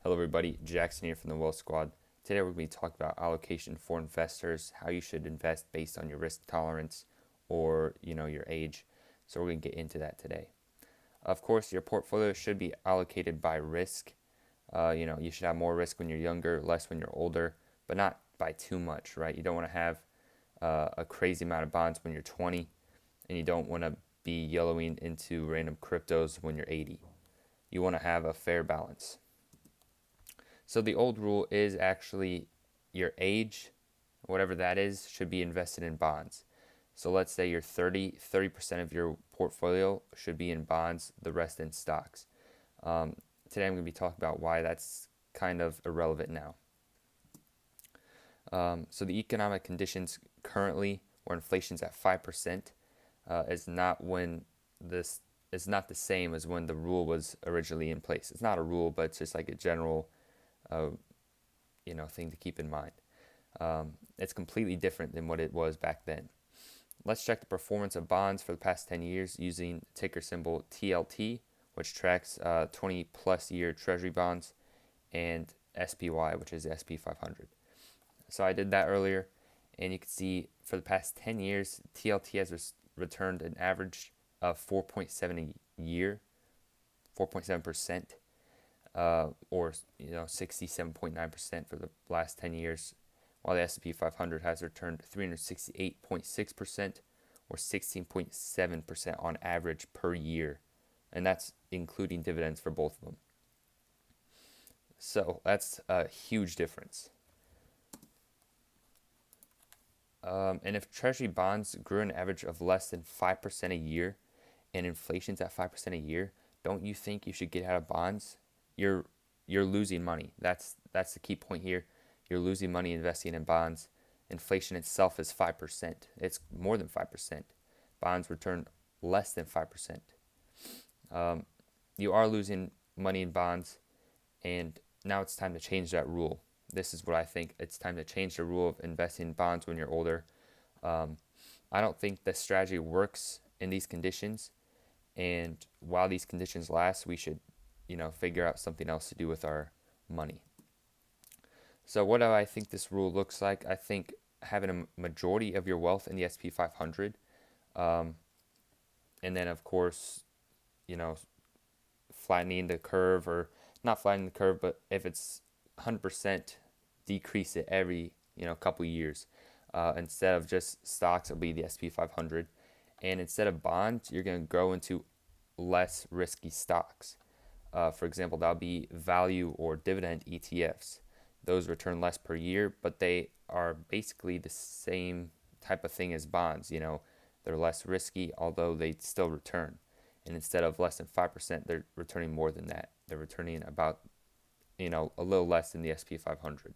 Hello everybody, Jackson here from the Wealth Squad. Today we're going to be talking about allocation for investors, how you should invest based on your risk tolerance or your age. So we're going to get into that today. Of course, your portfolio should be allocated by risk. You should have more risk when you're younger, less when you're older, but not by too much, right? You don't want to have a crazy amount of bonds when you're 20, and you don't want to be yellowing into random cryptos when you're 80. You want to have a fair balance. So the old rule is actually your age, whatever that is, should be invested in bonds. So let's say you're 30% of your portfolio should be in bonds, the rest in stocks. Today I'm going to be talking about why that's kind of irrelevant now. So the economic conditions currently, where inflation's at 5%, is not when this is not the same as when the rule was originally in place. It's not a rule, but it's just like a general thing to keep in mind. It's completely different than what it was back then. Let's check the performance of bonds for the past 10 years using ticker symbol TLT, which tracks 20 plus year treasury bonds, and SPY, which is the SP 500. So I did that earlier, and you can see for the past 10 years, TLT has returned an average of 4.7 a year, 4.7%. Or 67.9% for the last 10 years, while the S&P 500 has returned 368.6% or 16.7% on average per year, and that's including dividends for both of them. So that's a huge difference. And if Treasury bonds grew an average of less than 5% a year, and inflation's at 5% a year, don't you think you should get out of bonds? You're losing money. That's the key point here. You're losing money investing in bonds. Inflation itself is 5%. It's more than 5%. Bonds return less than 5%. You are losing money in bonds, and now it's time to change that rule. This is what I think. It's time to change the rule of investing in bonds when you're older. I don't think the strategy works in these conditions, and while these conditions last, we should figure out something else to do with our money. So what do I think this rule looks like? I think having a majority of your wealth in the SP 500, and then of course, flattening the curve, or not flattening the curve, but if it's 100%, decrease it every couple years. Instead of just stocks, it'll be the SP 500, and instead of bonds, you're going to grow into less risky stocks. For example, that'll be value or dividend ETFs. Those return less per year, but they are basically the same type of thing as bonds. They're less risky, although they still return. And instead of less than 5%, they're returning more than that. They're returning about, a little less than the SP 500.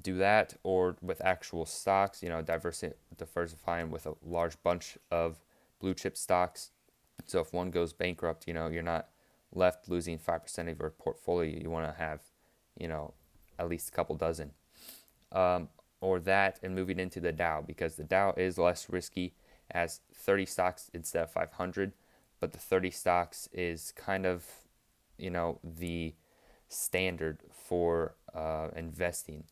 Do that, or with actual stocks, diversifying with a large bunch of blue chip stocks. So if one goes bankrupt, you're not left losing 5% of your portfolio. You want to have, at least a couple dozen. Or that, and moving into the Dow, because the Dow is less risky, as 30 stocks instead of 500, but the 30 stocks is kind of, the standard for investing.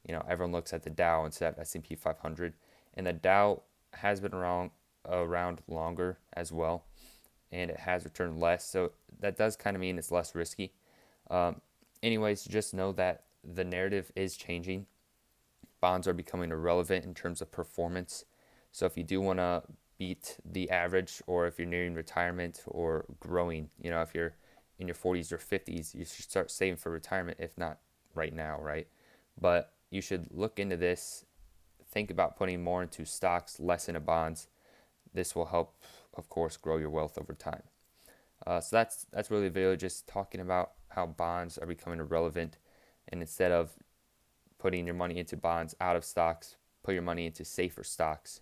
Everyone looks at the Dow instead of S&P 500, and the Dow has been around longer as well, and it has returned less, so that does kind of mean it's less risky. Anyways, just know that the narrative is changing. Bonds are becoming irrelevant in terms of performance. So if you do want to beat the average, or if you're nearing retirement or growing, if you're in your 40s or 50s, you should start saving for retirement, if not right now, right? But you should look into this, think about putting more into stocks, less into bonds. This will help, of course, grow your wealth over time. So that's really the video, just talking about how bonds are becoming irrelevant, and instead of putting your money into bonds out of stocks, put your money into safer stocks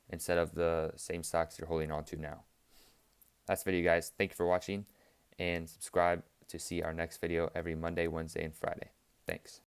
instead of the same stocks you're holding on to now. That's the video, guys. Thank you for watching, and subscribe to see our next video every Monday, Wednesday, and Friday. Thanks.